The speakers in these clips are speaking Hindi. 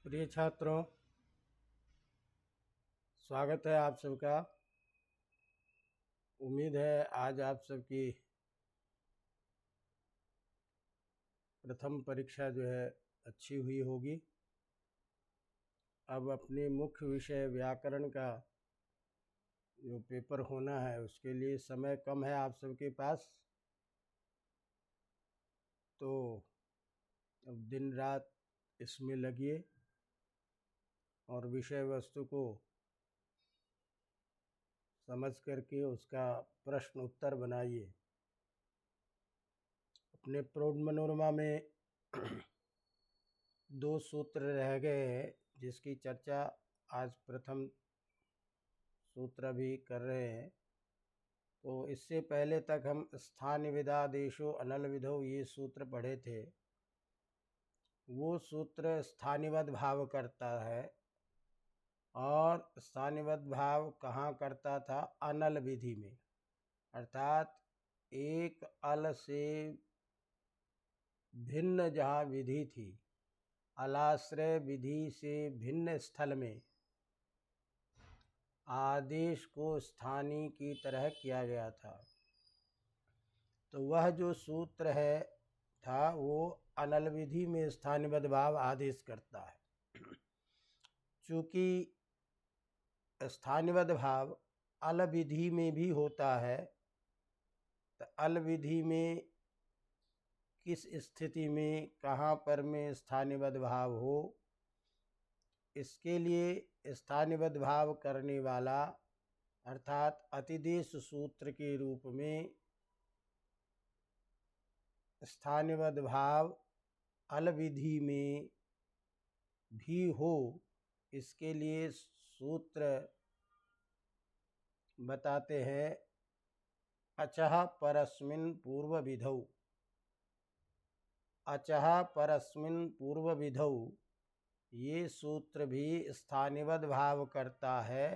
प्रिय छात्रों, स्वागत है आप सबका। उम्मीद है आज आप सबकी प्रथम परीक्षा जो है अच्छी हुई होगी। अब अपने मुख्य विषय व्याकरण का जो पेपर होना है उसके लिए समय कम है आप सबके पास, तो अब दिन रात इसमें लगिए और विषय वस्तु को समझ करके उसका प्रश्न उत्तर बनाइए। अपने प्रौढ़ मनोरमा में 2 सूत्र रह गए हैं जिसकी चर्चा आज प्रथम सूत्र भी कर रहे हैं। तो इससे पहले तक हम स्थान विधादेशो अनल विधौ ये सूत्र पढ़े थे। वो सूत्र स्थानिवद भाव करता है और स्थानिवद भाव कहाँ करता था? अनल विधि में, अर्थात एक अल से भिन्न जहाँ विधि थी, अलाश्रय विधि से भिन्न स्थल में आदेश को स्थानी की तरह किया गया था। तो वह जो सूत्र है था वो अनल विधि में स्थानिबद्ध भाव आदेश करता है। चूँकि स्थानिबद्ध भाव अल विधि में भी होता है, तो अल विधि में किस स्थिति में कहाँ पर में स्थानिबद्ध भाव हो, इसके लिए स्थानिबद्ध भाव करने वाला अर्थात अतिदेश सूत्र के रूप में स्थानिबद्ध भाव अल विधि में भी हो, इसके लिए सूत्र बताते हैं अचः परस्मिन् पूर्व विधौ। अचः परस्मिन् पूर्व विधौ ये सूत्र भी स्थानिबद्ध भाव करता है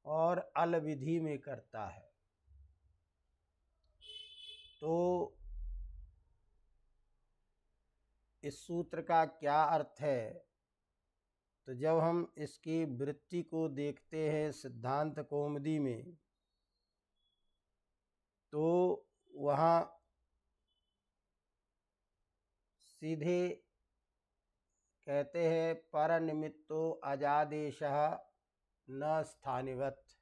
और अल विधि में करता है। तो इस सूत्र का क्या अर्थ है? तो जब हम इसकी वृत्ति को देखते हैं सिद्धांत कौमुदी में, तो वहाँ सीधे कहते हैं पर निमित्तो अजादेशः न स्थानिवत्।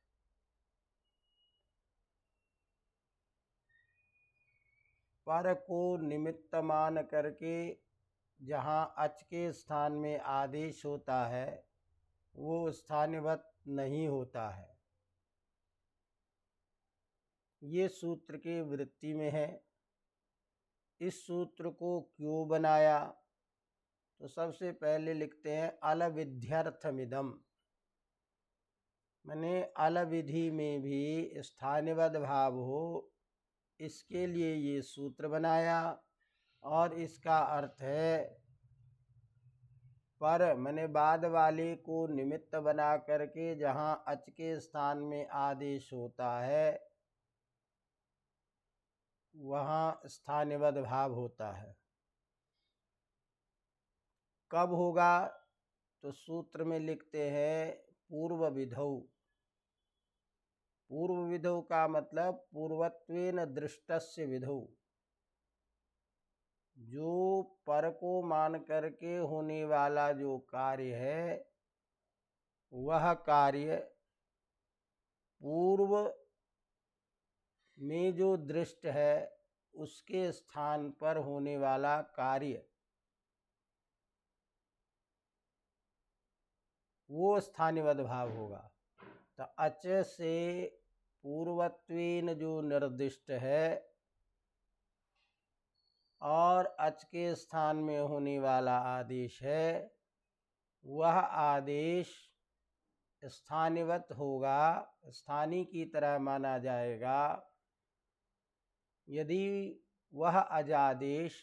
पर को निमित्त मान करके जहाँ अच के स्थान में आदेश होता है वो स्थानिवत् नहीं होता है। ये सूत्र के वृत्ति में है। इस सूत्र को क्यों बनाया? तो सबसे पहले लिखते हैं अल विध्यर्थमिदम, माने अल विधि में भी स्थानिबद्ध भाव हो, इसके लिए ये सूत्र बनाया। और इसका अर्थ है पर माने बाद वाले को निमित्त बना करके जहाँ अच के स्थान में आदेश होता है वहाँ स्थानिबद्ध भाव होता है। कब होगा? तो सूत्र में लिखते हैं पूर्व विधौ। पूर्व विधौ का मतलब पूर्वत्वेन दृष्टस्य विधौ, जो पर को मान करके होने वाला जो कार्य है वह कार्य पूर्व में जो दृष्ट है उसके स्थान पर होने वाला कार्य वो स्थानिबद्ध भाव होगा। तो अच से पूर्वत्वेन जो निर्दिष्ट है और अच के स्थान में होने वाला आदेश है वह आदेश स्थानिवत होगा, स्थानी की तरह माना जाएगा यदि वह अजादेश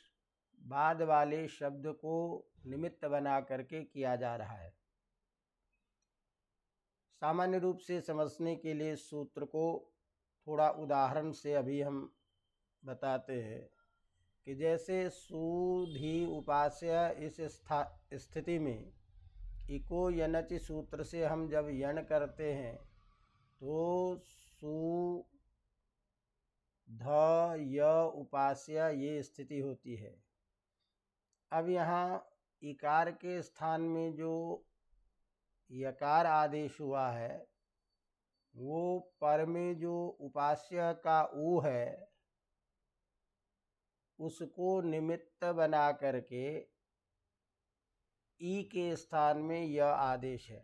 बाद वाले शब्द को निमित्त बना करके किया जा रहा है। सामान्य रूप से समझने के लिए सूत्र को थोड़ा उदाहरण से अभी हम बताते हैं कि जैसे सुधी उपास्य इस स्थिति में इको यनच सूत्र से हम जब यण करते हैं तो सु ध य उपास्य ये स्थिति होती है। अब यहाँ इकार के स्थान में जो यकार आदेश हुआ है वो पर में जो उपास्य का ऊ है उसको निमित्त बना करके ई के स्थान में यह आदेश है,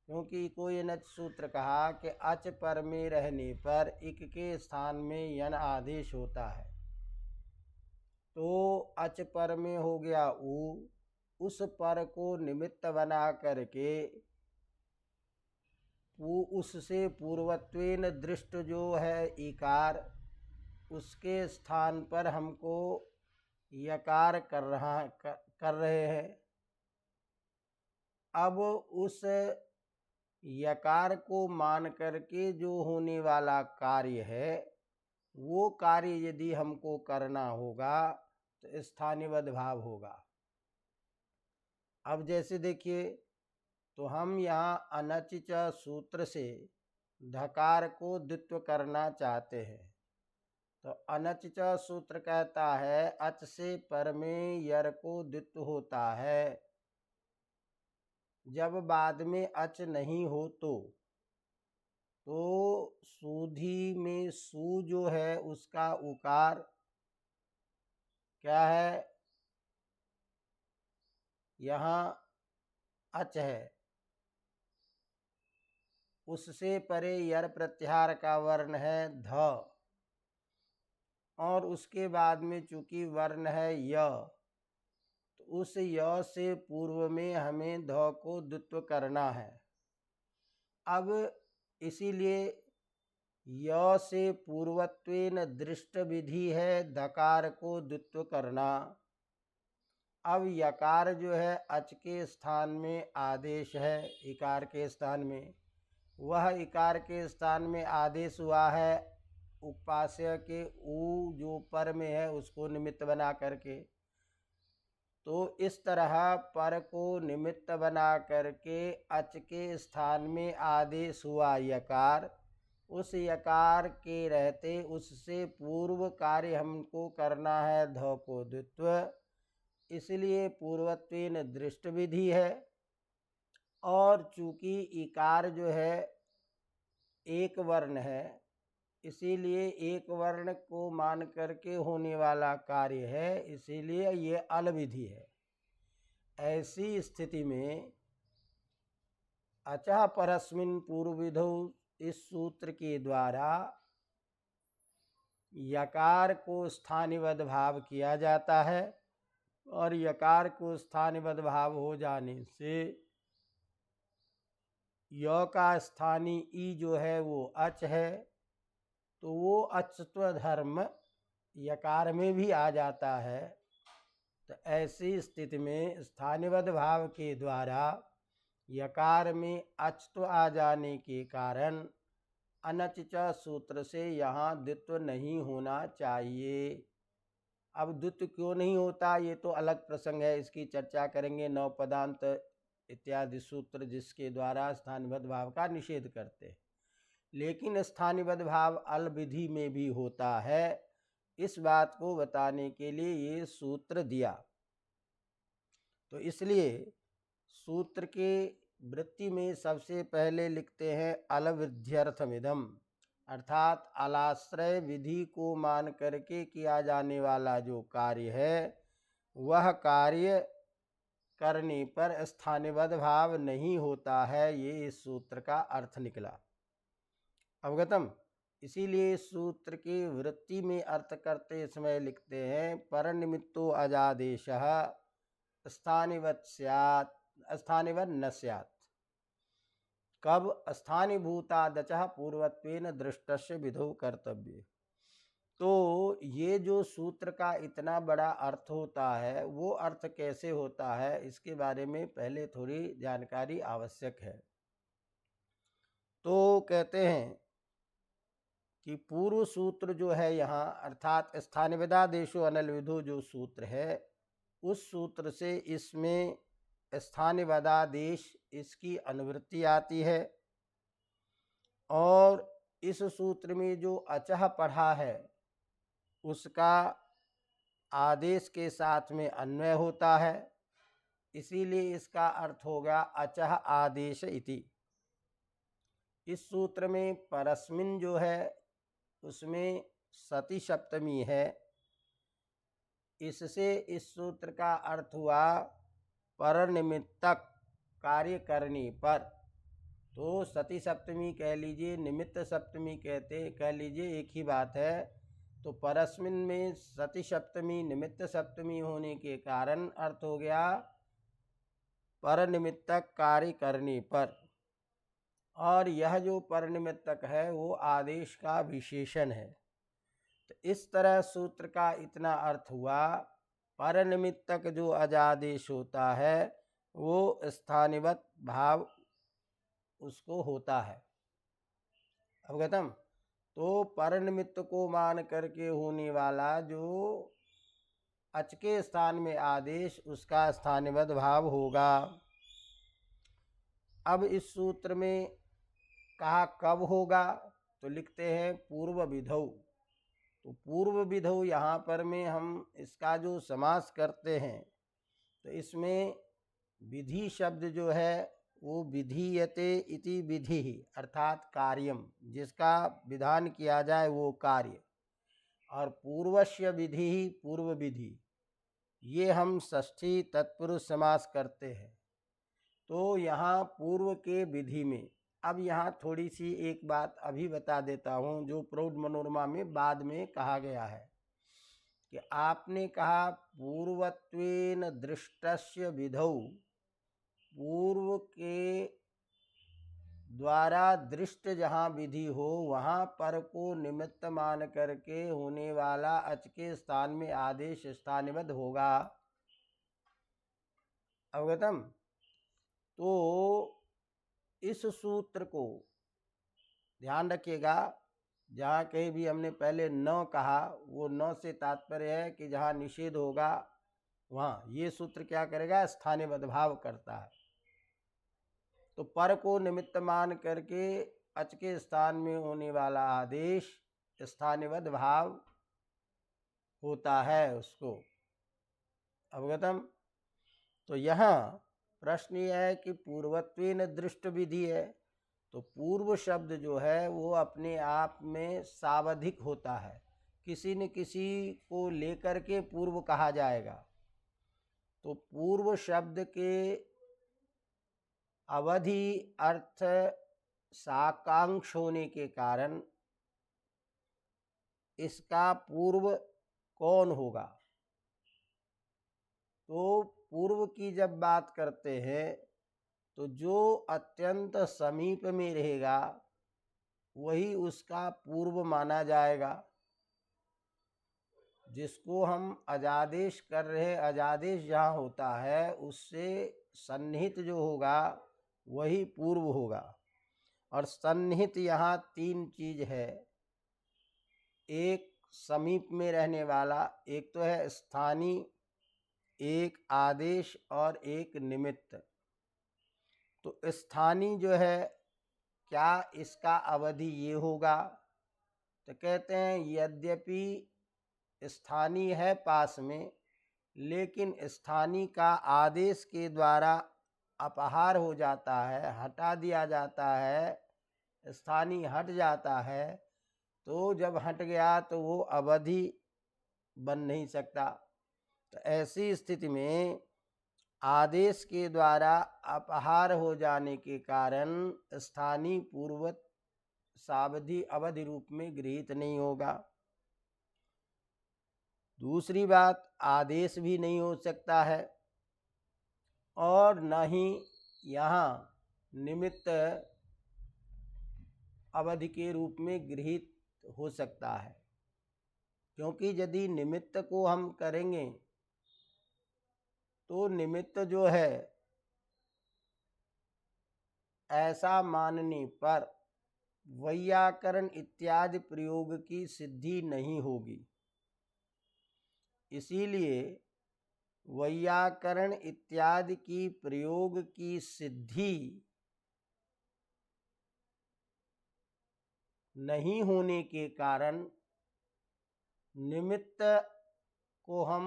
क्योंकि कोई नच सूत्र कहा कि अच पर में रहने पर इक के स्थान में यन आदेश होता है। तो अच पर में हो गया ऊ, उस पर को निमित्त बना करके उससे पूर्वत्वेन दृष्ट जो है इकार उसके स्थान पर हमको यकार कर रहे हैं। अब उस यकार को मान करके जो होने वाला कार्य है वो कार्य यदि हमको करना होगा तो स्थानिवद भाव होगा। अब जैसे देखिए, तो हम यहाँ अनचिच सूत्र से धकार को द्वित्व करना चाहते हैं। तो अनचिच सूत्र कहता है अच से पर में यर को द्वित्व होता है जब बाद में अच नहीं हो तो सूधी में सु जो है उसका उकार क्या है, यहाँ अच है, उससे परे यर प्रत्याहार का वर्ण है ध और उसके बाद में चूंकि वर्ण है य तो उस य से पूर्व में हमें ध को द्वित्व करना है। अब इसीलिए य से पूर्वत्वेन दृष्ट विधि है धकार को द्वित्व करना। अब यकार जो है अच के स्थान में आदेश है इकार के स्थान में, वह इकार के स्थान में आदेश हुआ है उपास्य के ऊ जो पर में है उसको निमित्त बना करके। तो इस तरह पर को निमित्त बना करके अच के स्थान में आदेश हुआ यकार, उस यकार के रहते उससे पूर्व कार्य हमको करना है ध को द्वित्व, इसलिए पूर्वत्वेन दृष्ट विधि है। और चूंकि इकार जो है एक वर्ण है इसीलिए एक वर्ण को मान करके होने वाला कार्य है, इसीलिए ये अल विधि है। ऐसी स्थिति में अचः परस्मिन् पूर्व विधौ इस सूत्र के द्वारा यकार को स्थानिवद भाव किया जाता है और यकार को स्थानिवद भाव हो जाने से य का स्थानी ई जो है वो अच है, तो वो अचत्व धर्म यकार में भी आ जाता है। तो ऐसी स्थिति में स्थानिवद भाव के द्वारा यकार में अचत्व आ जाने के कारण अनचिच सूत्र से यहाँ द्वित्व नहीं होना चाहिए। अब द्वित्व क्यों नहीं होता ये तो अलग प्रसंग है, इसकी चर्चा करेंगे। नव पदांत इत्यादि सूत्र जिसके द्वारा स्थानिवद भाव का निषेध करते हैं, लेकिन स्थानिवद भाव अल विधि में भी होता है, इस बात को बताने के लिए ये सूत्र दिया। तो इसलिए सूत्र के वृत्ति में सबसे पहले लिखते हैं अलविध्यर्थमिदम, अर्थात अलाश्रय विधि को मान करके किया जाने वाला जो कार्य है वह कार्य करने पर स्थानिवद भाव नहीं होता है, ये इस सूत्र का अर्थ निकला। अवगतम। इसीलिए सूत्र की वृत्ति में अर्थ करते समय लिखते हैं पर निमित्तो अजादेशः स्थानिवत् स्यात् स्थानिवत् न स्यात्। कब? स्थानीभूतादचः पूर्वत्वेन दृष्टस्य विधौ कर्तव्य। तो ये जो सूत्र का इतना बड़ा अर्थ होता है वो अर्थ कैसे होता है इसके बारे में पहले थोड़ी जानकारी आवश्यक है। तो कहते हैं कि पूर्व सूत्र जो है यहाँ अर्थात स्थानिविदादेशो अनल विधो जो सूत्र है, उस सूत्र से इसमें स्थानिविदादेश इसकी अनुवृत्ति आती है। और इस सूत्र में जो अचह पढ़ा है उसका आदेश के साथ में अन्वय होता है, इसीलिए इसका अर्थ हो गया अचह आदेश इति। इस सूत्र में परस्मिन जो है उसमें सती सप्तमी है, इससे इस सूत्र का अर्थ हुआ पर निमित्तक कार्य करने पर। तो सती सप्तमी कह लीजिए, निमित्त सप्तमी कह लीजिए, एक ही बात है। तो परस्मिन में सती सप्तमी निमित्त सप्तमी होने के कारण अर्थ हो गया पर निमित्तक कार्य करने पर। और यह जो पर निमित्तक है वो आदेश का विशेषण है। तो इस तरह सूत्र का इतना अर्थ हुआ, पर निमित्तक जो अजादेश होता है वो स्थानिवत भाव उसको होता है। अवगतम। तो पर निमित्त को मान करके होने वाला जो अच के स्थान में आदेश, उसका स्थानिवत भाव होगा। अब इस सूत्र में कहा कब होगा, तो लिखते हैं पूर्व विधौ। तो पूर्व विधौ यहाँ पर में हम इसका जो समास करते हैं तो इसमें विधि शब्द जो है वो विधीयते इति विधि अर्थात कार्यम, जिसका विधान किया जाए वो कार्य, और पूर्वस्य विधि पूर्व विधि, ये हम षष्ठी तत्पुरुष समास करते हैं। तो यहाँ पूर्व के विधि में, अब यहाँ थोड़ी सी एक बात अभी बता देता हूँ जो प्रौढ़ मनोरमा में बाद में कहा गया है कि आपने कहा पूर्वत्वेन दृष्टस्य विधौ, पूर्व के द्वारा दृष्ट जहाँ विधि हो वहाँ पर को निमित्त मान करके होने वाला अच के स्थान में आदेश स्थानिबद्ध होगा। अवगतम। तो इस सूत्र को ध्यान रखिएगा, जहाँ कहीं भी हमने पहले न कहा वो न से तात्पर्य है कि जहाँ निषेध होगा वहाँ ये सूत्र क्या करेगा, स्थानिबद्ध भाव करता है। तो पर को निमित्त मान करके अच के स्थान में होने वाला आदेश स्थानिबद्ध भाव होता है उसको। अवगतम। तो यहाँ प्रश्न यह है कि पूर्वत्वेन दृष्ट विधि है, तो पूर्व शब्द जो है वो अपने आप में सावधिक होता है, किसी न किसी को लेकर के पूर्व कहा जाएगा। तो पूर्व शब्द के अवधि अर्थ साकांक्ष होने के कारण इसका पूर्व कौन होगा। तो पूर्व की जब बात करते हैं तो जो अत्यंत समीप में रहेगा वही उसका पूर्व माना जाएगा। जिसको हम अजादेश कर रहे, अजादेश जहाँ होता है उससे सन्निहित जो होगा वही पूर्व होगा। और सन्निहित यहाँ तीन चीज है, एक समीप में रहने वाला, एक तो है स्थानीय, एक आदेश और एक निमित्त। तो स्थानीय जो है क्या इसका अवधि ये होगा, तो कहते हैं यद्यपि स्थानीय है पास में, लेकिन स्थानीय का आदेश के द्वारा अपहार हो जाता है, हटा दिया जाता है, स्थानीय हट जाता है। तो जब हट गया तो वो अवधि बन नहीं सकता। तो ऐसी स्थिति में आदेश के द्वारा अपहार हो जाने के कारण स्थानीय पूर्वत सावधि अवधि रूप में गृहीत नहीं होगा। दूसरी बात, आदेश भी नहीं हो सकता है और न ही यहाँ निमित्त अवधि के रूप में गृहीत हो सकता है, क्योंकि यदि निमित्त को हम करेंगे तो निमित्त जो है ऐसा मानने पर वैयाकरण इत्यादि प्रयोग की सिद्धि नहीं होगी। इसीलिए वैयाकरण इत्यादि की प्रयोग की सिद्धि नहीं होने के कारण निमित्त को हम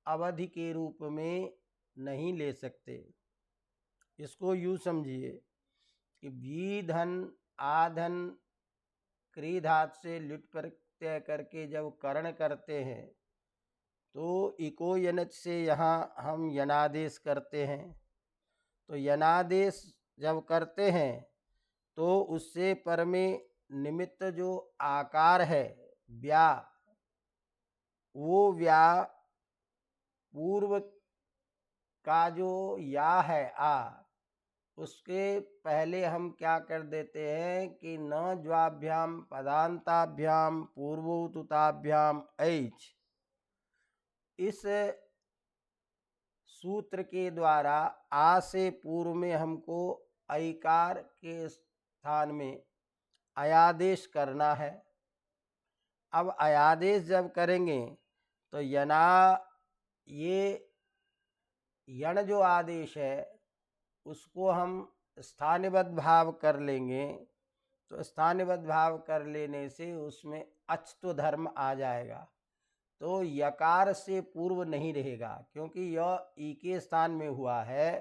अवधि के रूप में नहीं ले सकते। इसको यूँ समझिए कि वी धन आधन क्री धातु से लिट प्रत्यय करके जब करण करते हैं तो इको यनच से यहाँ हम यनादेश करते हैं। तो यनादेश जब करते हैं तो उससे पर में निमित्त जो आकार है व्या, वो व्या पूर्व का जो या है आ, उसके पहले हम क्या कर देते हैं कि न ज्वाभ्याम पदांताभ्याम पूर्वोतुताभ्याम ऐच, इस सूत्र के द्वारा आ से पूर्व में हमको ऐकार के स्थान में अयादेश करना है। अब अयादेश जब करेंगे तो यना, ये यण जो आदेश है उसको हम स्थानिबद्ध भाव कर लेंगे। तो स्थानिबद्ध भाव कर लेने से उसमें अच्तो धर्म आ जाएगा। तो यकार से पूर्व नहीं रहेगा क्योंकि यह ई के स्थान में हुआ है।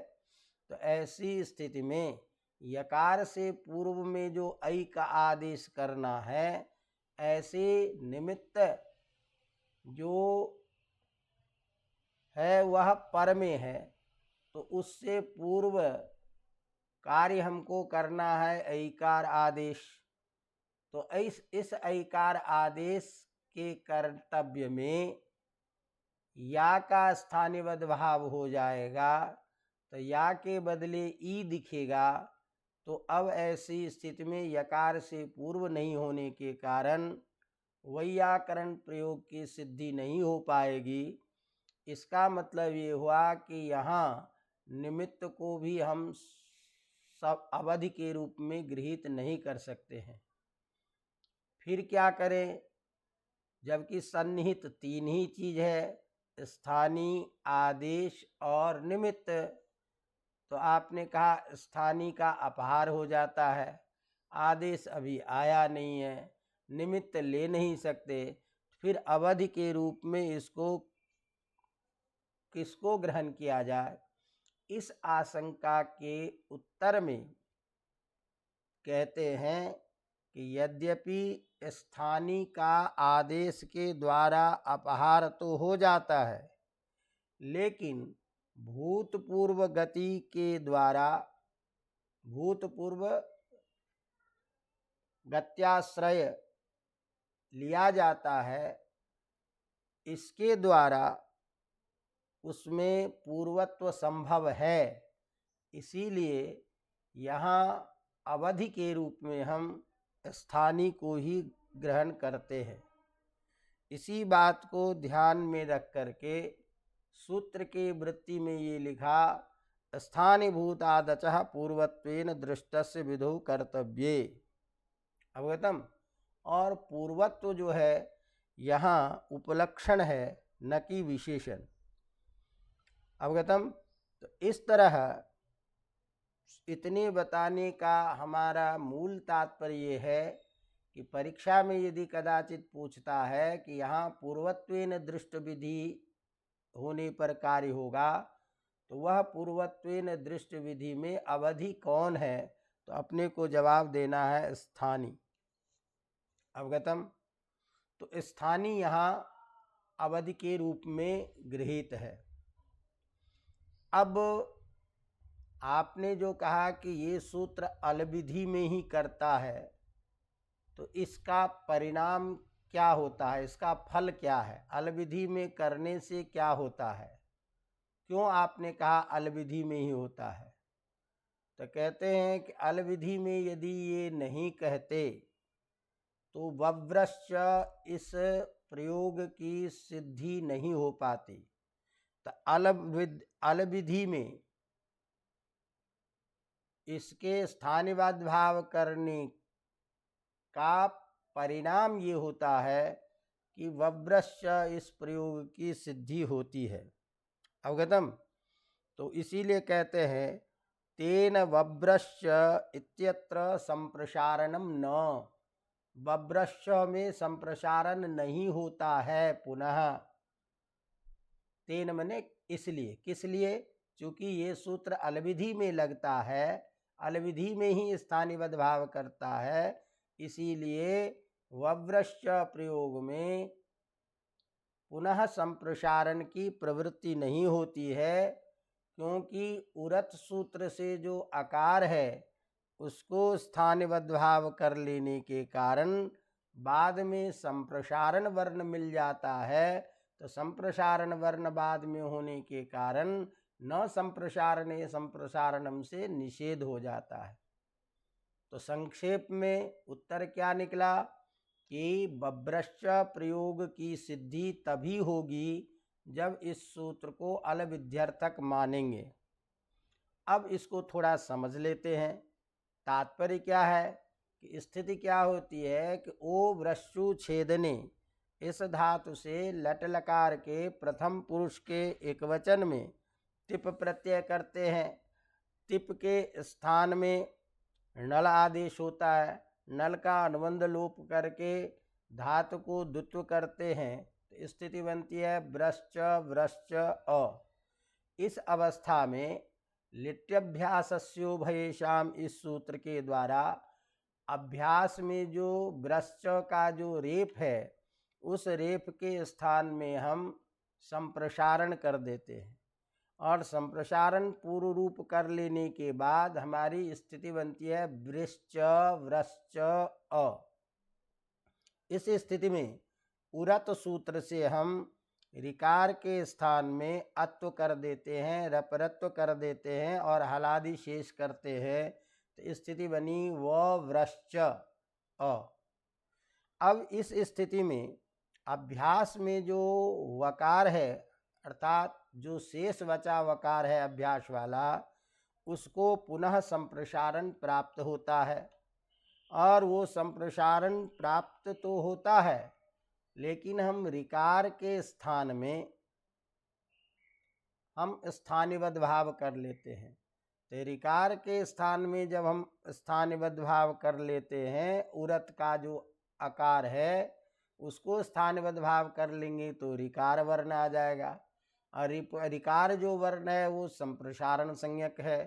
तो ऐसी स्थिति में यकार से पूर्व में जो ऐ का आदेश करना है, ऐसे निमित्त जो है वह पर में है, तो उससे पूर्व कार्य हमको करना है ऐकार आदेश। तो इस ऐकार आदेश के कर्तव्य में या का स्थानिबद्ध भाव हो जाएगा। तो या के बदले ई दिखेगा। तो अब ऐसी स्थिति में यकार से पूर्व नहीं होने के कारण वैयाकरण प्रयोग की सिद्धि नहीं हो पाएगी। इसका मतलब ये हुआ कि यहाँ निमित्त को भी हम सब अवधि के रूप में गृहीत नहीं कर सकते हैं। फिर क्या करें, जबकि सन्निहित तीन ही चीज है, स्थानीय, आदेश और निमित्त। तो आपने कहा स्थानीय का अपहार हो जाता है, आदेश अभी आया नहीं है, निमित्त ले नहीं सकते, फिर अवधि के रूप में इसको किसको ग्रहण किया जाए। इस आशंका के उत्तर में कहते हैं कि यद्यपि स्थानीय का आदेश के द्वारा अपहार तो हो जाता है, लेकिन भूतपूर्व गति के द्वारा भूतपूर्व गत्याश्रय लिया जाता है। इसके द्वारा उसमें पूर्वत्व संभव है। इसीलिए यहाँ अवधि के रूप में हम स्थानीय को ही ग्रहण करते हैं। इसी बात को ध्यान में रख करके सूत्र के वृत्ति में ये लिखा, स्थानीभूतादचः पूर्वत्वेन दृष्टस्य विधौ कर्तव्ये। अवगतम। और पूर्वत्व जो है यहाँ उपलक्षण है, न कि विशेषण। अवगतम। तो इस तरह इतने बताने का हमारा मूल तात्पर्य है कि परीक्षा में यदि कदाचित पूछता है कि यहाँ पूर्वत्वेन दृष्ट विधि होने पर कार्य होगा, तो वह पूर्वत्वेन दृष्ट विधि में अवधि कौन है, तो अपने को जवाब देना है स्थानीय। अवगतम। तो स्थानीय यहाँ अवधि के रूप में गृहीत है। अब आपने जो कहा कि ये सूत्र अलविधि में ही करता है, तो इसका परिणाम क्या होता है, इसका फल क्या है, अलविधि में करने से क्या होता है, क्यों आपने कहा अलविधि में ही होता है। तो कहते हैं कि अलविधि में यदि ये नहीं कहते तो वव्रश्च इस प्रयोग की सिद्धि नहीं हो पाती। तो अलविधि में इसके स्थानिवाद भाव करने का परिणाम ये होता है कि वव्रश्च इस प्रयोग की सिद्धि होती है। अवगतम? तो इसीलिए कहते हैं तेन वव्रश्च इत्यत्र संप्रसारणम न, वव्रश्च में संप्रसारण नहीं होता है पुनः। तेन मने इसलिए, किस लिए? चूंकि ये सूत्र अलविधि में लगता है, अलविधि में ही स्थानिवद् भाव करता है, इसीलिए वव्रश्च प्रयोग में पुनः संप्रसारण की प्रवृत्ति नहीं होती है, क्योंकि उरत सूत्र से जो आकार है उसको स्थानिवद् भाव कर लेने के कारण बाद में संप्रसारण वर्ण मिल जाता है। तो संप्रसारण वर्ण बाद में होने के कारण न संप्रसारणे संप्रसारणम से निषेध हो जाता है। तो संक्षेप में उत्तर क्या निकला कि वव्रश्च प्रयोग की सिद्धि तभी होगी जब इस सूत्र को अलविध्यर्थक मानेंगे। अब इसको थोड़ा समझ लेते हैं। तात्पर्य क्या है कि स्थिति क्या होती है कि ओ वृश्चु छेदने इस धातु से लट लकार के प्रथम पुरुष के एकवचन में तिप प्रत्यय करते हैं। तिप के स्थान में नल आदेश होता है, नल का अनुबंध लोप करके धातु को द्वित्व करते हैं, तो स्थिति बनती है व्रश्च व्रश्च अ। इस अवस्था में लिट्यभ्यासस्योभयेषाम इस सूत्र के द्वारा अभ्यास में जो व्रश्च का जो रेप है उस रेप के स्थान में हम संप्रसारण कर देते हैं, और संप्रसारण पूर्व रूप कर लेने के बाद हमारी स्थिति बनती है वृश्च व्रश्च अ। इस स्थिति में उरत सूत्र से हम ऋकार के स्थान में अत्व कर देते हैं, रपरत्व कर देते हैं और हलादि शेष करते हैं, तो स्थिति बनी व व्रश्च अ। अब इस स्थिति में अभ्यास में जो वकार है, अर्थात जो शेष बचा वकार है अभ्यास वाला, उसको पुनः संप्रसारण प्राप्त होता है। और वो संप्रसारण प्राप्त तो होता है, लेकिन हम ऋकार के स्थान में हम स्थानिवद् भाव कर लेते हैं। तो ऋकार के स्थान में जब हम स्थानिवद् भाव कर लेते हैं, उरत का जो आकार है उसको स्थानिवद् भाव कर लेंगे तो ऋकार वर्ण आ जाएगा। और ऋकार जो वर्ण है वो संप्रसारण संज्ञक है,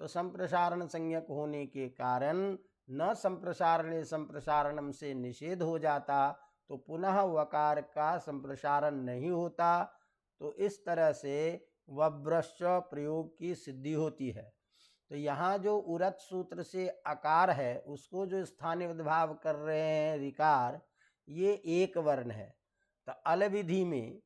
तो संप्रसारण संज्ञक होने के कारण न संप्रसारणे संप्रसारणम से निषेध हो जाता, तो पुनः वकार का संप्रसारण नहीं होता। तो इस तरह से वव्रश्च प्रयोग की सिद्धि होती है। तो यहाँ जो उरत सूत्र से आकार है उसको जो स्थानिवद् भाव कर रहे हैं ऋकार, ये एक वर्ण है। तो अलविधि में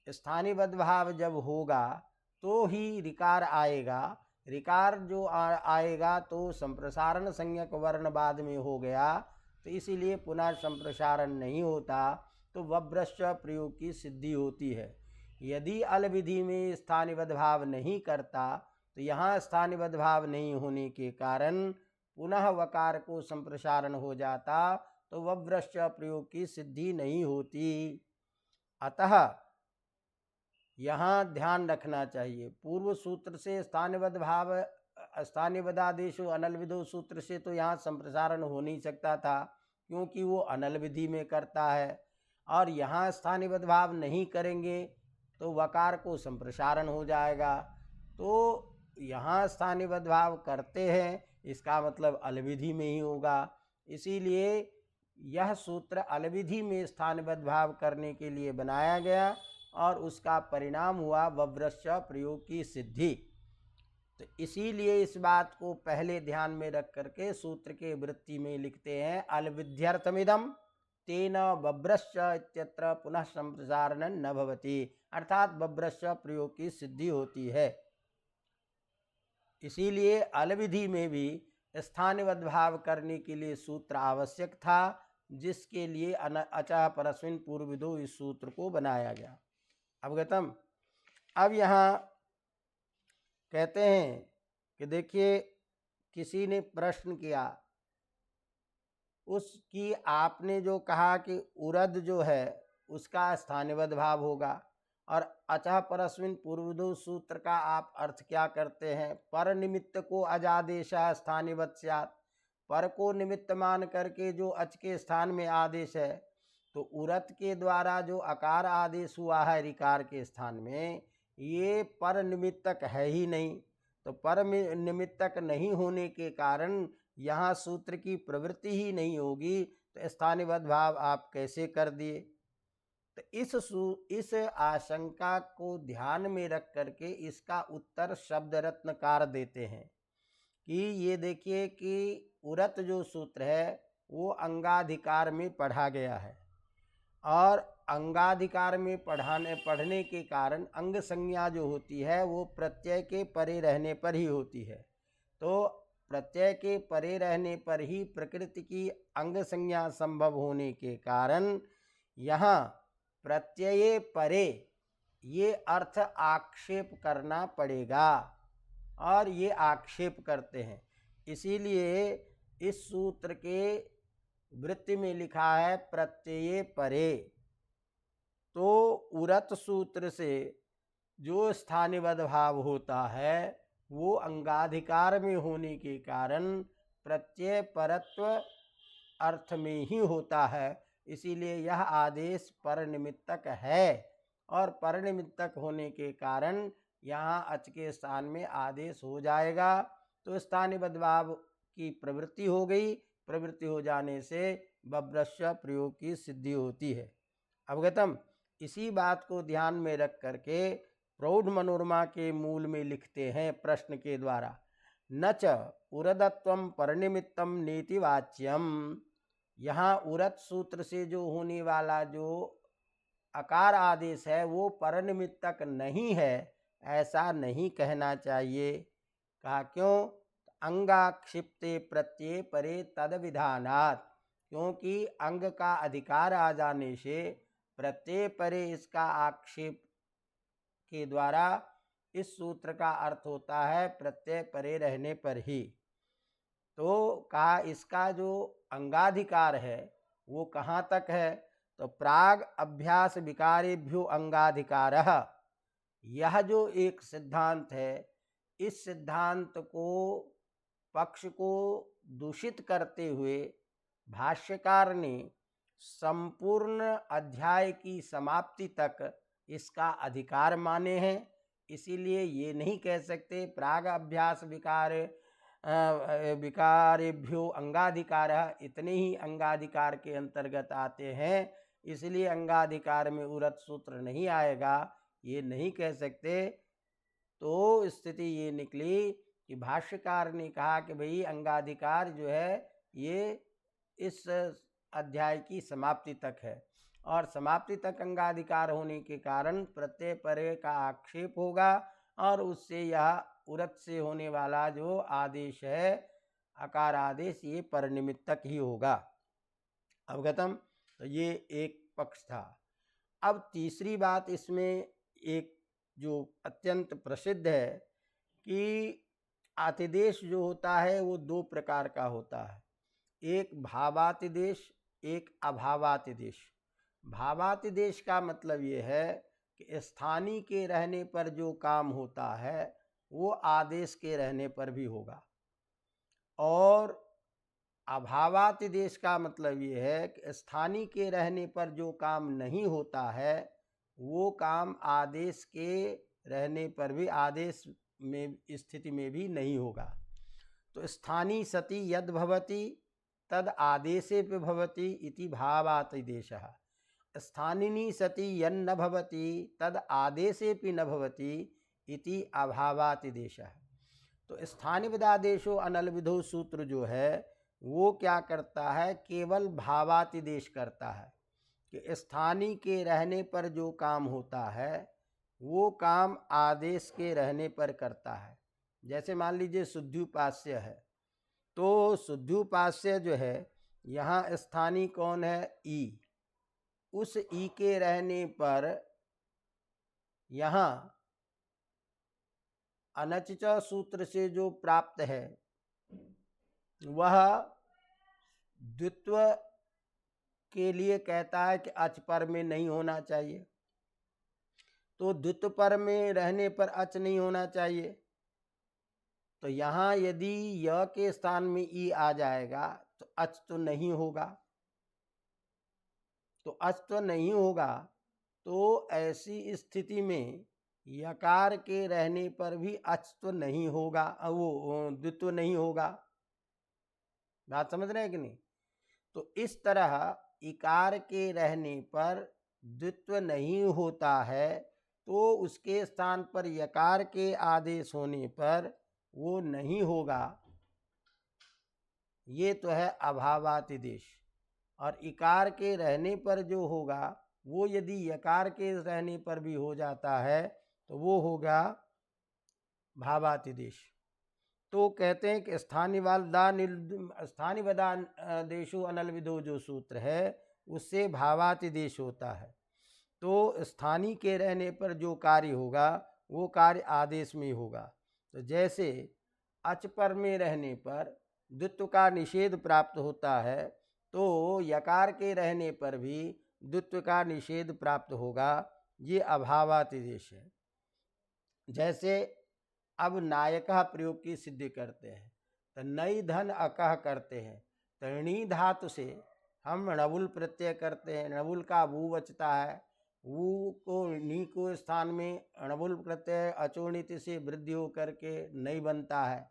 स्थानिवद् भाव जब होगा तो ही ऋकार आएगा। ऋकार जो आएगा तो संप्रसारण संज्ञक वर्ण बाद में हो गया, तो इसीलिए पुनः संप्रसारण नहीं होता, तो वव्रश्च प्रयोग की सिद्धि होती है। यदि अलविधि में स्थानिवद् भाव नहीं करता तो यहाँ स्थानिवद् भाव नहीं होने के कारण पुनः वकार को संप्रसारण हो जाता, तो वव्रश्च प्रयोग की सिद्धि नहीं होती। अतः यहाँ ध्यान रखना चाहिए, पूर्व सूत्र से स्थानिवद् भाव स्थानिवदादेशो अनलविधो सूत्र से तो यहाँ संप्रसारण हो नहीं सकता था, क्योंकि वो अनल विधि में करता है। और यहाँ स्थानिवद् भाव नहीं करेंगे तो वकार को संप्रसारण हो जाएगा। तो यहाँ स्थानिवद् भाव करते हैं, इसका मतलब अलविधि में ही होगा। इसीलिए यह सूत्र अलविधि में स्थानिवद् भाव करने के लिए बनाया गया और उसका परिणाम हुआ वव्रश्च प्रयोग की सिद्धि। तो इसीलिए इस बात को पहले ध्यान में रख करके सूत्र के वृत्ति में लिखते हैं अलविध्यर्थमिदम तेन वव्रश्च इत्यत्र पुनः संप्रसारण न भवति, अर्थात वव्रश्च प्रयोग की सिद्धि होती है। इसीलिए अलविधि में भी स्थानिवद् भाव करने के लिए सूत्र आवश्यक था, जिसके लिए अचः परस्मिन् पूर्वविदो इस सूत्र को बनाया गया। अवगतम? अब यहाँ कहते हैं कि देखिए, किसी ने प्रश्न किया उसकी आपने जो कहा कि उरद जो है उसका स्थानिवद् भाव होगा। और अतः परस्मिन पूर्वधु सूत्र का आप अर्थ क्या करते हैं? पर निमित्त को अजादेशा स्थानिवत् स्यात्। पर को निमित्त मान करके जो अच के स्थान में आदेश है, तो उरत के द्वारा जो अकार आदेश हुआ है ऋकार के स्थान में, ये पर निमित्तक है ही नहीं। तो पर निमित्तक नहीं होने के कारण यहाँ सूत्र की प्रवृत्ति ही नहीं होगी, तो स्थानिवद् भाव आप कैसे कर दिए? तो इस आशंका को ध्यान में रख करके इसका उत्तर शब्द रत्नकार देते हैं कि ये देखिए कि उरत जो सूत्र है वो अंगाधिकार में पढ़ा गया है, और अंगाधिकार में पढ़ने के कारण अंग संज्ञा जो होती है वो प्रत्यय के परे रहने पर ही होती है। तो प्रत्यय के परे रहने पर ही प्रकृति की अंग संज्ञा संभव होने के कारण यहाँ प्रत्यय परे ये अर्थ आक्षेप करना पड़ेगा, और ये आक्षेप करते हैं। इसीलिए इस सूत्र के वृत्ति में लिखा है प्रत्यय परे। तो उरत सूत्र से जो स्थानिवद् भाव होता है वो अंगाधिकार में होने के कारण प्रत्यय परत्व अर्थ में ही होता है। इसीलिए यह आदेश पर निमित्तक है, और पर निमित्तक होने के कारण यहाँ अच के स्थान में आदेश हो जाएगा। तो स्थानिवद् भाव की प्रवृत्ति हो गई। प्रवृत्ति हो जाने से बब्रश्य प्रयोग की सिद्धि होती है। अवगतम। इसी बात को ध्यान में रख करके प्रौढ़ मनोरमा के मूल में लिखते हैं प्रश्न के द्वारा, न च उरदत्वम परनिमित्तम नीति वाच्यम। यहाँ उरत सूत्र से जो होने वाला जो अकार आदेश है वो परनिमित्तक नहीं है, ऐसा नहीं कहना चाहिए। कहा क्यों? अंगाक्षिप्ते प्रत्यय परे तद विधानात्। क्योंकि अंग का अधिकार आ जाने से प्रत्यय परे इसका आक्षेप के द्वारा इस सूत्र का अर्थ होता है प्रत्यय परे रहने पर ही। तो कहा इसका जो अंगाधिकार है वो कहाँ तक है? तो प्राग अभ्यास विकारेभ्यो अंगाधिकारः। यह जो एक सिद्धांत है, इस सिद्धांत को पक्ष को दूषित करते हुए भाष्यकार ने संपूर्ण अध्याय की समाप्ति तक इसका अधिकार माने हैं। इसीलिए ये नहीं कह सकते प्राग अभ्यास विकारेभ्यो अंगाधिकार, इतने ही अंगाधिकार के अंतर्गत आते हैं, इसलिए अंगाधिकार में उरत सूत्र नहीं आएगा, ये नहीं कह सकते। तो स्थिति ये निकली कि भाष्यकार ने कहा कि भाई अंगाधिकार जो है ये इस अध्याय की समाप्ति तक है, और समाप्ति तक अंगाधिकार होने के कारण प्रत्यय परे का आक्षेप होगा, और उससे यह उरत से होने वाला जो आदेश है अकार आदेश ये परनिमित्तक ही होगा। अवगतम। तो ये एक पक्ष था। अब तीसरी बात इसमें एक जो अत्यंत प्रसिद्ध है कि आतिदेश जो होता है वो दो प्रकार का होता है, एक भावातिदेश, एक अभावातिदेश। भावातिदेश का मतलब ये है कि स्थानीय के रहने पर जो काम होता है वो आदेश के रहने पर भी होगा, और अभावातिदेश का मतलब ये है कि स्थानीय के रहने पर जो काम नहीं होता है वो काम आदेश के रहने पर भी, आदेश में स्थिति में भी नहीं होगा। तो स्थानीय सति यद भवति तद आदेशे पे भवति इति भावातिदेशः। स्थानिनी सति यन्न भवति तद आदेशे पे न भवति इति अभावातिदेशः। तो स्थानिवदादेशो अनलविधो सूत्र जो है वो क्या करता है? केवल भावातिदेश करता है कि स्थानीय के रहने पर जो काम होता है वो काम आदेश के रहने पर करता है। जैसे मान लीजिए शुद्ध्युपास्य है, तो शुद्ध्युपास्य जो है यहाँ स्थानीय कौन है? ई। उस ई के रहने पर यहाँ अनचच सूत्र से जो प्राप्त है वह द्वित्व के लिए कहता है कि अच पर में नहीं होना चाहिए, तो द्वित्व पर में रहने पर अच नहीं होना चाहिए। तो यहाँ यदि य के स्थान में ई आ जाएगा तो अच तो नहीं होगा, तो अच तो नहीं होगा। तो ऐसी स्थिति में यकार के रहने पर भी अच तो नहीं होगा, वो द्वित्व नहीं होगा। बात समझ रहे हैं कि नहीं? तो इस तरह इकार के रहने पर द्वित्व नहीं होता है, तो उसके स्थान पर यकार के आदेश होने पर वो नहीं होगा। ये तो है अभावातिदेश। और इकार के रहने पर जो होगा वो यदि यकार के रहने पर भी हो जाता है तो वो होगा भावातिदेश। तो कहते हैं कि स्थानिवदादेशो अनल विधो जो सूत्र है उससे भावातिदेश होता है। तो स्थानीय के रहने पर जो कार्य होगा वो कार्य आदेश में होगा। तो जैसे अच पर में रहने पर द्वित्व का निषेध प्राप्त होता है, तो यकार के रहने पर भी द्वित्व का निषेध प्राप्त होगा। ये अभावातिदेश है। जैसे अब नायकः प्रयोग की सिद्धि करते हैं तो नई धन अकह करते हैं, तो णी धातु से हम णबुल प्रत्यय करते हैं। णबुल का वू बचता है, वू को नी को स्थान में णबुल प्रत्यय अचोणित से वृद्धि होकर के नई बनता है।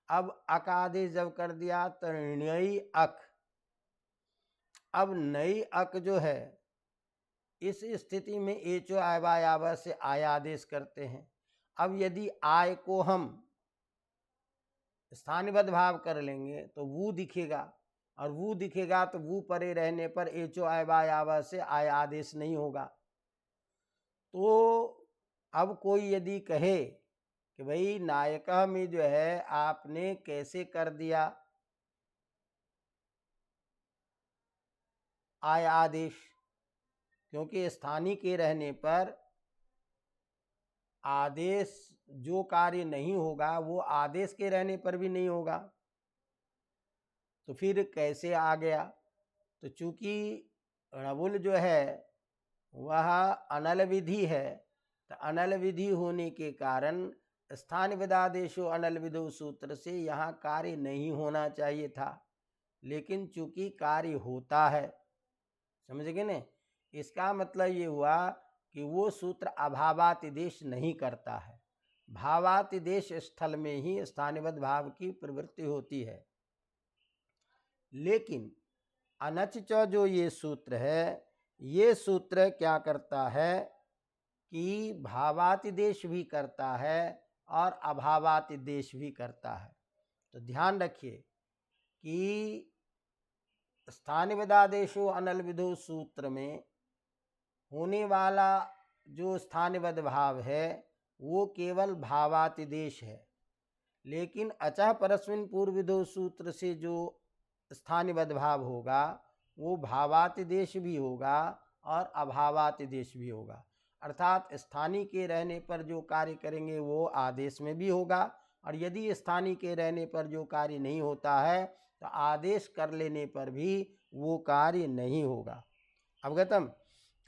अब अक आदेश जब कर दिया तो नई अक। अब नई अक जो है इस स्थिति में एचो आयवायाव से आय आदेश करते हैं। अब यदि आय को हम स्थानिबद्ध भाव कर लेंगे तो वो दिखेगा, और वो दिखेगा तो वो परे रहने पर एचो आयवायाव से आय आदेश नहीं होगा। तो अब कोई यदि कहे कि भाई नायका में जो है आपने कैसे कर दिया आय आदेश, क्योंकि स्थानीय के रहने पर आदेश जो कार्य नहीं होगा वो आदेश के रहने पर भी नहीं होगा, तो फिर कैसे आ गया? तो चूंकि णबुल जो है वह अनल विधि है, तो अनल विधि होने के कारण स्थानिवदादेशो अनल विधो सूत्र से यहाँ कार्य नहीं होना चाहिए था, लेकिन चूंकि कार्य होता है। समझ गए न? इसका मतलब ये हुआ कि वो सूत्र अभावातिदेश नहीं करता है। भावातिदेश स्थल में ही स्थानिबद्ध भाव की प्रवृत्ति होती है। लेकिन अनच च जो ये सूत्र है, ये सूत्र क्या करता है कि भावातिदेश भी करता है और अभावातिदेश भी करता है। तो ध्यान रखिए कि स्थानिवदादेशो अनल विधो सूत्र में होने वाला जो स्थानिबद्ध भाव है वो केवल भावातिदेश है, लेकिन अचः परस्मिन् पूर्व विधो सूत्र से जो स्थानिबद्ध भाव होगा वो भावातिदेश भी होगा और अभावातिदेश भी होगा। अर्थात स्थानीय के रहने पर जो कार्य करेंगे वो आदेश में भी होगा, और यदि स्थानीय के रहने पर जो कार्य नहीं होता है तो आदेश कर लेने पर भी वो कार्य नहीं होगा। अवगतम?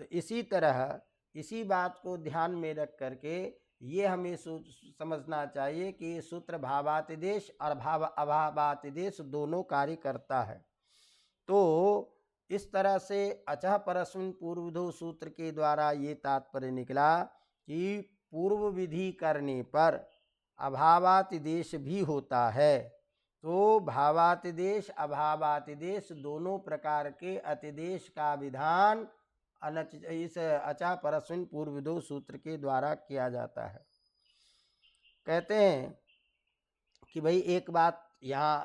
तो इसी तरह इसी बात को ध्यान में रख करके ये हमें समझना चाहिए कि सूत्र भावातिदेश और अभावातिदेश दोनों कार्य करता है। तो इस तरह से अचः परस्मिन् पूर्वविधो सूत्र के द्वारा ये तात्पर्य निकला कि पूर्व विधि करने पर अभावातिदेश भी होता है। तो भावातिदेश अभावातिदेश दोनों प्रकार के अतिदेश का विधान इस अचः परस्मिन् पूर्वविधो सूत्र के द्वारा किया जाता है। कहते हैं कि भाई एक बात यहाँ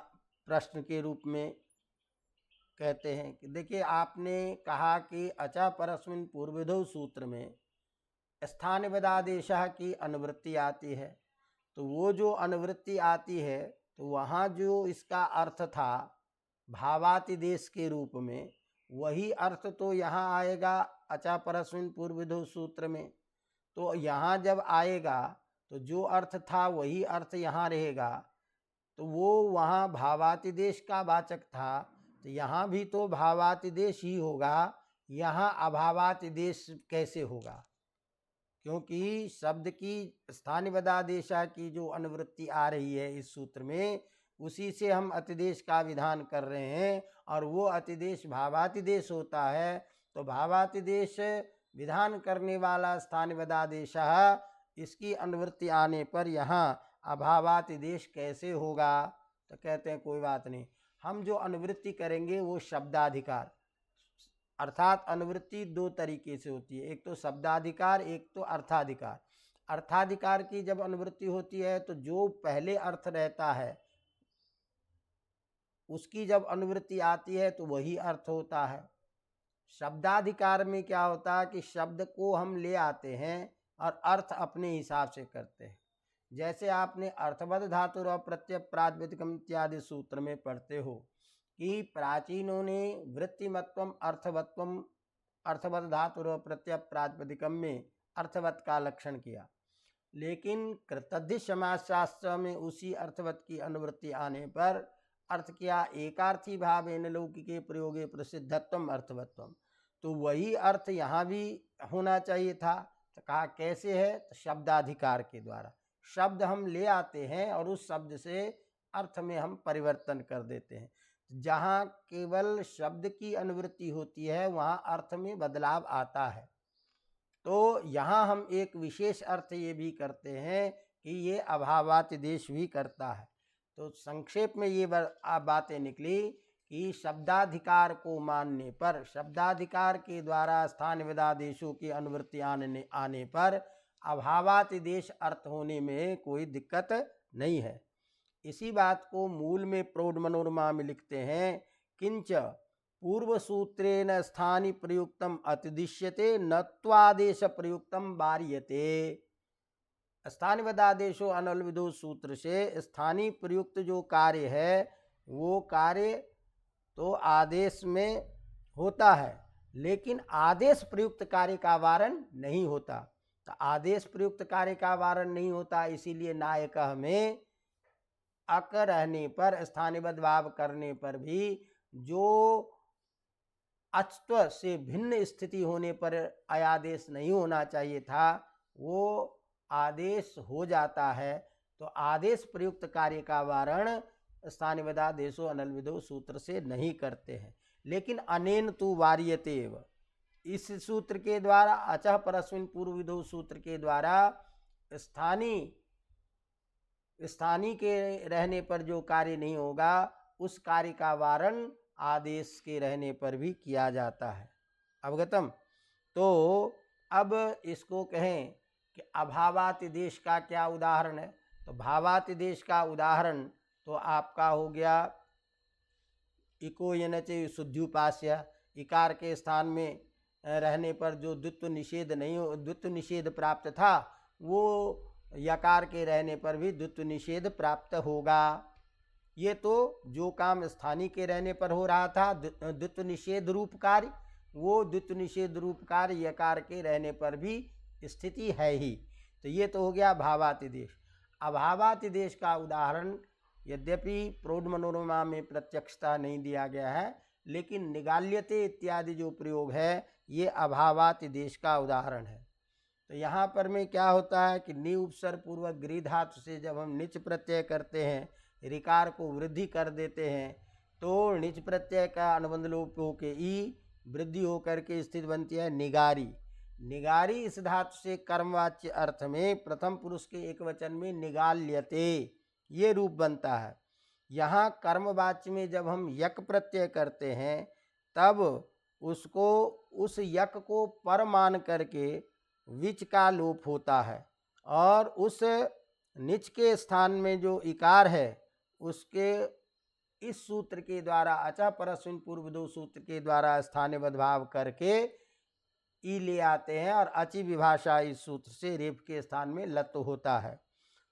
प्रश्न के रूप में कहते हैं कि देखिए आपने कहा कि अचः परस्मिन् पूर्वविधो सूत्र में स्थानिवदादेशः की अनुवृत्ति आती है, तो वो जो अनुवृत्ति आती है तो वहाँ जो इसका अर्थ था भावातिदेश के रूप में, वही अर्थ तो यहाँ आएगा अचः परस्मिन् पूर्वविधो सूत्र में। तो यहाँ जब आएगा तो जो अर्थ था वही अर्थ यहाँ रहेगा, तो वो वहाँ भावातिदेश का वाचक था, तो यहाँ भी तो भावातिदेश ही होगा, यहाँ अभावातिदेश कैसे होगा? क्योंकि शब्द की स्थानिवदादेशा की जो अनुवृत्ति आ रही है इस सूत्र में, उसी से हम अतिदेश का विधान कर रहे हैं, और वो अतिदेश भावातिदेश होता है। तो भावातिदेश विधान करने वाला स्थानिवदादेशः, इसकी अनुवृत्ति आने पर यहाँ अभावातिदेश कैसे होगा? तो कहते हैं कोई बात नहीं, हम जो अनुवृत्ति करेंगे वो शब्दाधिकार, अर्थात अनुवृत्ति दो तरीके से होती है, एक तो शब्दाधिकार, एक तो अर्थाधिकार। अर्थाधिकार की जब अनुवृत्ति होती है तो जो पहले अर्थ रहता है उसकी जब अनुवृत्ति आती है तो वही अर्थ होता है। शब्दाधिकार में क्या होता है कि शब्द को हम ले आते हैं और अर्थ अपने हिसाब से करते हैं। जैसे आपने अर्थवद धातु और प्रत्यय प्रातिपदिकम इत्यादि सूत्र में पढ़ते हो कि प्राचीनों ने वृत्तिमत्वम अर्थवत्वम अर्थवद धातु और प्रत्यय प्रातिपदिकम में अर्थवत का लक्षण किया, लेकिन कृतद्धि समाजशास्त्र में उसी अर्थवत की अनुवृत्ति आने पर अर्थ किया एकार्थी भावेन लौकिके प्रयोगे प्रसिद्धत्वम अर्थवत्वम। तो वही अर्थ यहाँ भी होना चाहिए था। तो कहा कैसे है? तो शब्दाधिकार के द्वारा शब्द हम ले आते हैं और उस शब्द से अर्थ में हम परिवर्तन कर देते हैं। जहाँ केवल शब्द की अनुवृत्ति होती है वहाँ अर्थ में बदलाव आता है। तो यहाँ हम एक विशेष अर्थ ये भी करते हैं कि ये अभावातिदेश भी करता है। तो संक्षेप में ये बातें निकली कि शब्दाधिकार को मानने पर, शब्दाधिकार के द्वारा स्थानिवदादेशों की अनुवृत्ति आने पर अभावातिदेश अर्थ होने में कोई दिक्कत नहीं है। इसी बात को मूल में प्रौढ़ मनोरमा में लिखते हैं, किंच पूर्व सूत्रेण स्थानी प्रयुक्तम अतिदिश्यते नत्वादेश प्रयुक्तम वार्यते। स्थानिवदादेशो अनलविदो सूत्र से स्थानीय प्रयुक्त जो कार्य है वो कार्य तो आदेश में होता है, लेकिन आदेश प्रयुक्त कार्य का वारण नहीं होता। तो आदेश प्रयुक्त कार्य का वारण नहीं होता, इसीलिए नायक में अक रहने पर, स्थानिवद भाव करने पर भी जो अच्त्व से भिन्न स्थिति होने पर अयादेश नहीं होना चाहिए था वो आदेश हो जाता है। तो आदेश प्रयुक्त कार्य का वारण स्थानिवदादेशो अनलविदो सूत्र से नहीं करते हैं, लेकिन अनेन तु वार्यते एव, इस सूत्र के द्वारा अचः परस्मिन् पूर्वविदो सूत्र के द्वारा स्थानीय के रहने पर जो कार्य नहीं होगा उस कार्य का वारण आदेश के रहने पर भी किया जाता है। अवगतम? तो अब इसको कहें कि अभावातिदेश का क्या उदाहरण है? तो भावातिदेश का उदाहरण तो आपका हो गया इको यनचे शुद्ध्युपास्य, इकार के स्थान में रहने पर जो द्वित्व निषेध नहीं हो, द्वित्व निषेध प्राप्त था वो यकार के रहने पर भी द्वित्व निषेध प्राप्त होगा। ये तो जो काम स्थानीय के रहने पर हो रहा था द्वित्व निषेध रूप कार्य, वो द्वित्व निषेध रूप कार्य यकार के रहने पर भी स्थिति है ही। तो ये तो हो गया भावातिदेश। अभावातिदेश का उदाहरण यद्यपि प्रौढ़ मनोरमा में प्रत्यक्षता नहीं दिया गया है, लेकिन निगाल्यते इत्यादि जो प्रयोग है ये अभावातिदेश का उदाहरण है। तो यहाँ पर में क्या होता है कि नि उपसर्ग पूर्वक गृह धातु से जब हम निच प्रत्यय करते हैं, ऋकार को वृद्धि कर देते हैं, तो निच प्रत्यय का अनुबंध लोप होके ई वृद्धि होकर के स्थिति बनती है निगारी। निगारी इस धातु से कर्मवाच्य अर्थ में प्रथम पुरुष के एक वचन में निगाल्यते ये रूप बनता है। यहाँ कर्मवाच्य में जब हम यक प्रत्यय करते हैं तब उसको उस यक को पर मान करके विच का लोप होता है, और उस निच के स्थान में जो इकार है उसके इस सूत्र के द्वारा अचा परस्मिन् पूर्व दो सूत्र के द्वारा स्थानिवद भाव करके ई ले आते हैं, और अचि विभाषा इस सूत्र से रेफ के स्थान में लत होता है।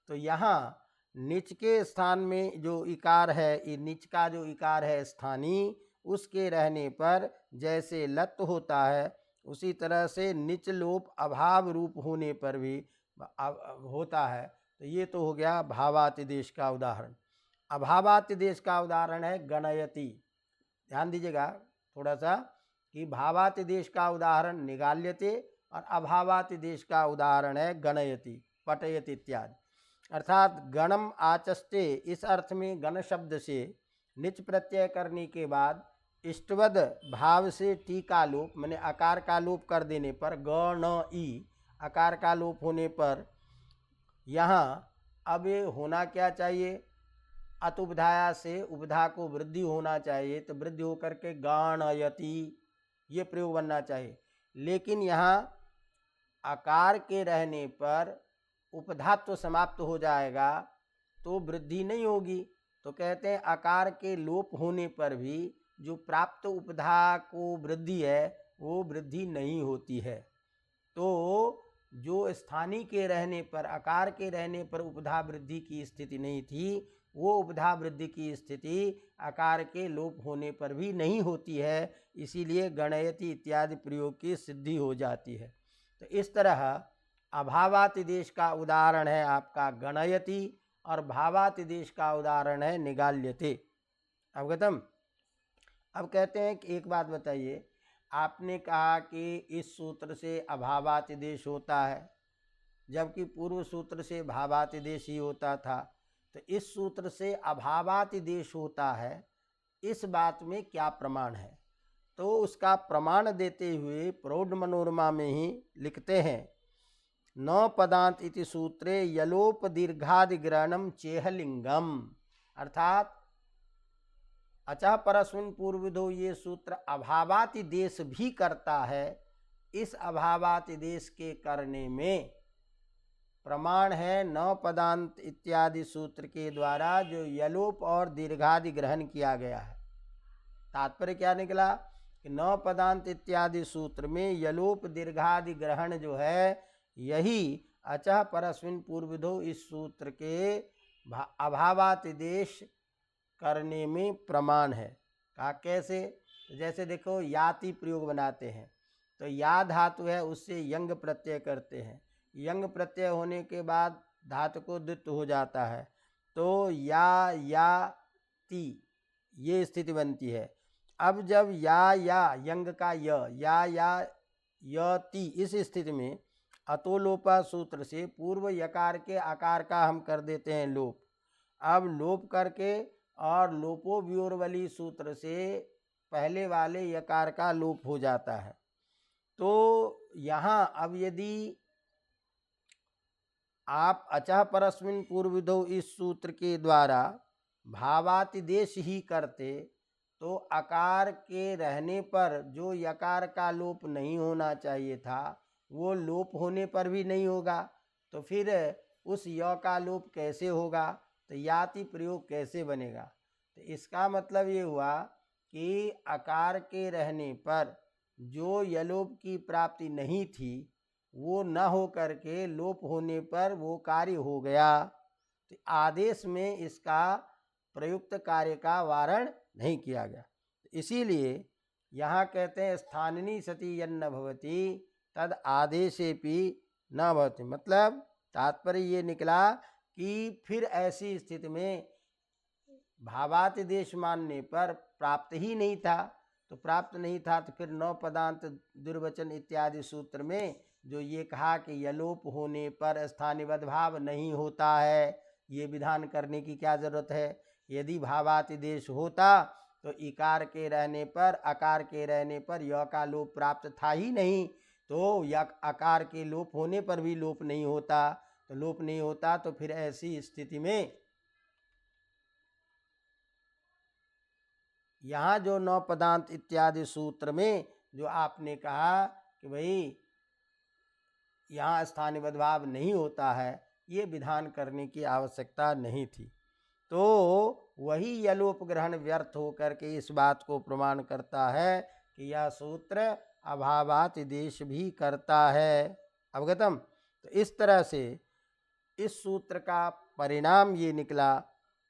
तो यहाँ निच के स्थान में जो इकार है, निच का जो इकार है स्थानीय, उसके रहने पर जैसे लत होता है उसी तरह से निच लोप अभाव रूप होने पर भी होता है। तो ये तो हो गया भावातिदेश का उदाहरण। अभावातिदेश का उदाहरण है गणयति। ध्यान दीजिएगा थोड़ा सा कि भावातिदेश का उदाहरण निगाल्यते और अभावातिदेश का उदाहरण है गणयति, पटयति इत्यादि। अर्थात गणम आचस्ते, इस अर्थ में गण शब्द से निच प्रत्यय करने के बाद इष्टवद भाव से टी का लोप, मैंने आकार का लोप कर देने पर, ग न ई आकार का लोप होने पर यहाँ अब ये होना क्या चाहिए, अत उपधाया से उपधा को वृद्धि होना चाहिए, तो वृद्धि होकर के गाणयति ये प्रयोग बनना चाहिए। लेकिन यहाँ आकार के रहने पर उपधात्व समाप्त हो जाएगा तो वृद्धि नहीं होगी। तो कहते हैं आकार के लोप होने पर भी जो प्राप्त उपधा को वृद्धि है वो वृद्धि नहीं होती है। तो जो स्थानीय के रहने पर, आकार के रहने पर उपधा वृद्धि की स्थिति नहीं थी, वो उपधा वृद्धि की स्थिति आकार के लोप होने पर भी नहीं होती है, इसीलिए गणयति इत्यादि प्रयोग की सिद्धि हो जाती है। तो इस तरह अभावातिदेश का उदाहरण है आपका गणयति और भावातिदेश का उदाहरण है निगाल्यते। अवगतम। अब कहते हैं कि एक बात बताइए, आपने कहा कि इस सूत्र से अभावातिदेश होता है जबकि पूर्व सूत्र से भावातिदेश ही होता था, तो इस सूत्र से अभावातिदेश होता है, इस बात में क्या प्रमाण है? तो उसका प्रमाण देते हुए प्रौढ़ मनोरमा में ही लिखते हैं, न पदांत इति सूत्रे यलोप दीर्घादिग्रहणम चेहलिंगम। अर्थात अचः परस्मिन् पूर्वविधो ये सूत्र अभावातिदेश भी करता है। इस अभावातिदेश के करने में प्रमाण है न पदांत इत्यादि सूत्र के द्वारा जो यलोप और दीर्घादि ग्रहण किया गया है। तात्पर्य क्या निकला कि न पदांत इत्यादि सूत्र में यलोप दीर्घादि ग्रहण जो है यही अचः परस्मिन् पूर्वविधो इस सूत्र के अभावातिदेश करने में प्रमाण है। कहा कैसे? तो जैसे देखो याति प्रयोग बनाते हैं तो या धातु है उससे यंग प्रत्यय करते हैं, यंग प्रत्यय होने के बाद धातु को द्वित्व हो जाता है तो या ती ये स्थिति बनती है। अब जब या यंग का या ती, इस स्थिति में अतोलोपा सूत्र से पूर्व यकार के आकार का हम कर देते हैं लोप। अब लोप करके और लोपो व्योरवली सूत्र से पहले वाले यकार का लोप हो जाता है। तो यहाँ अब यदि आप अचः परस्मिन् पूर्वविधौ इस सूत्र के द्वारा भावातिदेश ही करते तो आकार के रहने पर जो यकार का लोप नहीं होना चाहिए था वो लोप होने पर भी नहीं होगा, तो फिर उस य का लोप कैसे होगा, तो याति प्रयोग कैसे बनेगा? तो इसका मतलब ये हुआ कि आकार के रहने पर जो यलोप की प्राप्ति नहीं थी वो न हो करके लोप होने पर वो कार्य हो गया, तो आदेश में इसका प्रयुक्त कार्य का वारण नहीं किया गया। इसीलिए यहाँ कहते हैं स्थानिनी सति यन्न भवति तद आदेशेपि न भवति। मतलब तात्पर्य ये निकला कि फिर ऐसी स्थिति में भावातिदेश मानने पर प्राप्त ही नहीं था, तो प्राप्त नहीं था तो फिर नौ पदांत दुर्वचन इत्यादि सूत्र में जो ये कहा कि यलोप होने पर स्थानिबद्ध भाव नहीं होता है, ये विधान करने की क्या जरूरत है? यदि भावातिदेश होता तो इकार के रहने पर, आकार के रहने पर य का लोप प्राप्त था ही नहीं, तो या आकार के लोप होने पर भी लोप नहीं होता, तो लोप नहीं होता तो फिर ऐसी स्थिति में यहाँ जो नौ पदांत इत्यादि सूत्र में जो आपने कहा कि भाई यहाँ स्थानिबद्ध भाव नहीं होता है, ये विधान करने की आवश्यकता नहीं थी। तो वही यलोप ग्रहण व्यर्थ होकर के इस बात को प्रमाण करता है कि यह सूत्र अभावातिदेश भी करता है। अवगतम। तो इस तरह से इस सूत्र का परिणाम ये निकला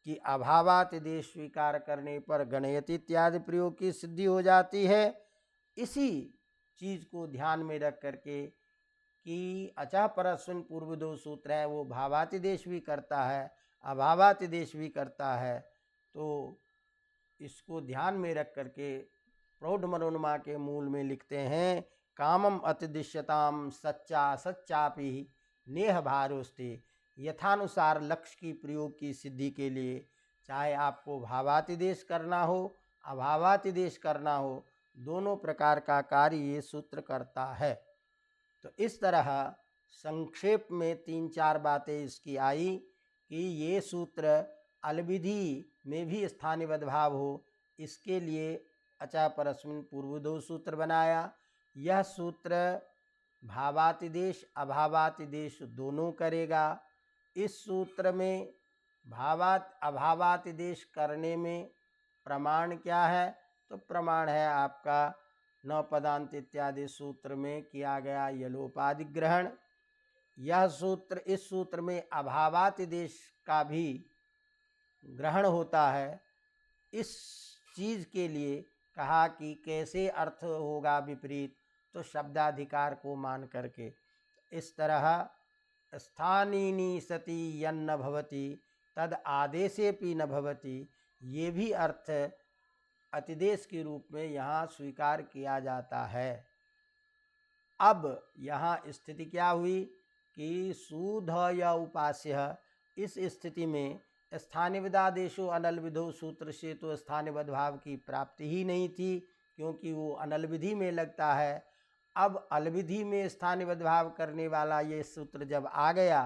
कि अभावातिदेश स्वीकार करने पर गणयति इत्यादि प्रयोग की सिद्धि हो जाती है। इसी चीज को ध्यान में रख करके कि अचः परस्मिन् पूर्वविधौ सूत्र है वो भावातिदेश भी करता है, अभावातिदेश भी करता है, तो इसको ध्यान में रख करके प्रौढ़ मनोरमा के मूल में लिखते हैं, कामम अतिदिश्यताम सच्चा सच्चापि नेह भारोस्ते। यथानुसार लक्ष्य की प्रयोग की सिद्धि के लिए चाहे आपको भावातिदेश करना हो अभावातिदेश करना हो, दोनों प्रकार का कार्य ये सूत्र करता है। तो इस तरह संक्षेप में 3-4 बातें इसकी आई कि ये सूत्र अलविधि में भी स्थानिवद् भाव हो, इसके लिए अचा परस्मिन् पूर्वदो सूत्र बनाया। यह सूत्र भावातिदेश अभावातिदेश दोनों करेगा। इस सूत्र में भावात अभावातिदेश करने में प्रमाण क्या है? तो प्रमाण है आपका नवपदांत इत्यादि सूत्र में किया गया यलोपादि ग्रहण। यह सूत्र, इस सूत्र में अभावातिदेश का भी ग्रहण होता है। इस चीज के लिए कहा कि कैसे अर्थ होगा विपरीत, तो शब्दाधिकार को मान करके। इस तरह स्थानीनी सति यन्न भवति तद आदेशेपि न भवति, ये भी अर्थ अतिदेश के रूप में यहाँ स्वीकार किया जाता है। अब यहाँ स्थिति क्या हुई कि सूध या उपास्य, इस स्थिति में स्थानिविदादेशो अनल विधो सूत्र से तो स्थानिवद् भाव की प्राप्ति ही नहीं थी, क्योंकि वो अनल विधि में लगता है। अब अलविधि में स्थानिवद् भाव करने वाला ये सूत्र जब आ गया,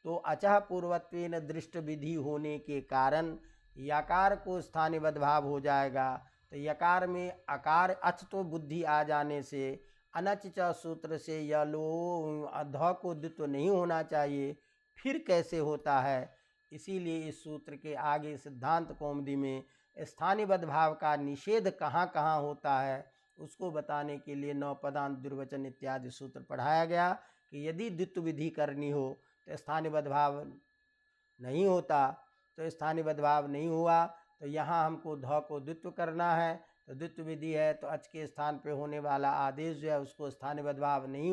तो अचः पूर्वत्वेन दृष्ट विधि होने के कारण यकार को स्थानिवद् भाव हो जाएगा। तो यकार में अकार अच तो बुद्धि आ जाने से अनच च सूत्र से यलो अध को द्वित्व नहीं होना चाहिए, फिर कैसे होता है? इसीलिए इस सूत्र के आगे सिद्धांत कौमुदी में स्थानिवद् भाव का निषेध कहाँ कहाँ होता है उसको बताने के लिए नवपदांत दुर्वचन इत्यादि सूत्र पढ़ाया गया कि यदि द्वित्व विधि करनी हो तो स्थानिवद् भाव नहीं होता। तो स्थानिवद् भाव नहीं हुआ तो यहाँ हमको ध को द्वित्व करना है, तो द्वित्व विधि है तो अच के स्थान पे होने वाला आदेश जो है उसको स्थानिवद् भाव नहीं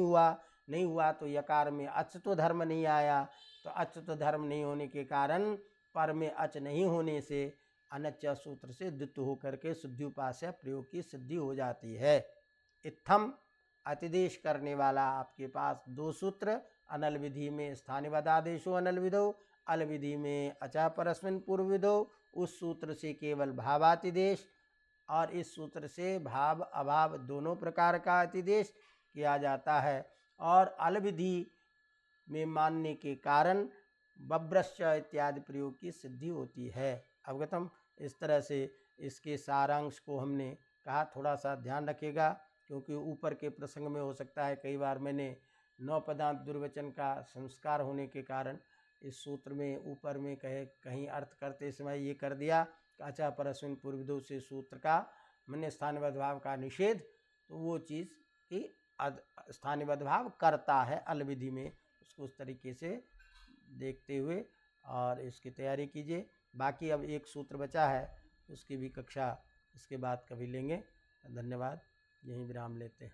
हुआ तो यकार में अच तो धर्म नहीं आया। तो अच तो धर्म नहीं होने के कारण पर में अच नहीं होने से अनच सूत्र से द्वित्व होकर के शुद्धि उपास्य प्रयोग की सिद्धि हो जाती है। इत्थम अतिदेश करने वाला आपके पास दो सूत्र, अनल विधि में स्थानिवद् आदेशो अनल विधौ, अल विधि में अचा परस्मिन् पूर्व विधौ, उस सूत्र से केवल भावातिदेश और इस सूत्र से भाव अभाव दोनों प्रकार का अतिदेश किया जाता है। और अल विधि में मानने के कारण बब्रश्च इत्यादि प्रयोग की सिद्धि होती है। अवगतम। इस तरह से इसके सारांश को हमने कहा, थोड़ा सा ध्यान रखिएगा क्योंकि ऊपर के प्रसंग में हो सकता है कई बार मैंने नवपदांत दुर्वचन का संस्कार होने के कारण इस सूत्र में ऊपर में कहीं अर्थ करते समय ये कर दिया कि अचा परस्मिन् पूर्वविधौ से सूत्र का मैंने स्थानिवद् भाव का निषेध, तो वो चीज़ कि स्थानिवद् भाव करता है अलविधि में, उसको उस तरीके से देखते हुए और इसकी तैयारी कीजिए। बाकी अब एक सूत्र बचा है, उसकी भी कक्षा इसके बाद कभी लेंगे। धन्यवाद। यहीं विराम लेते हैं।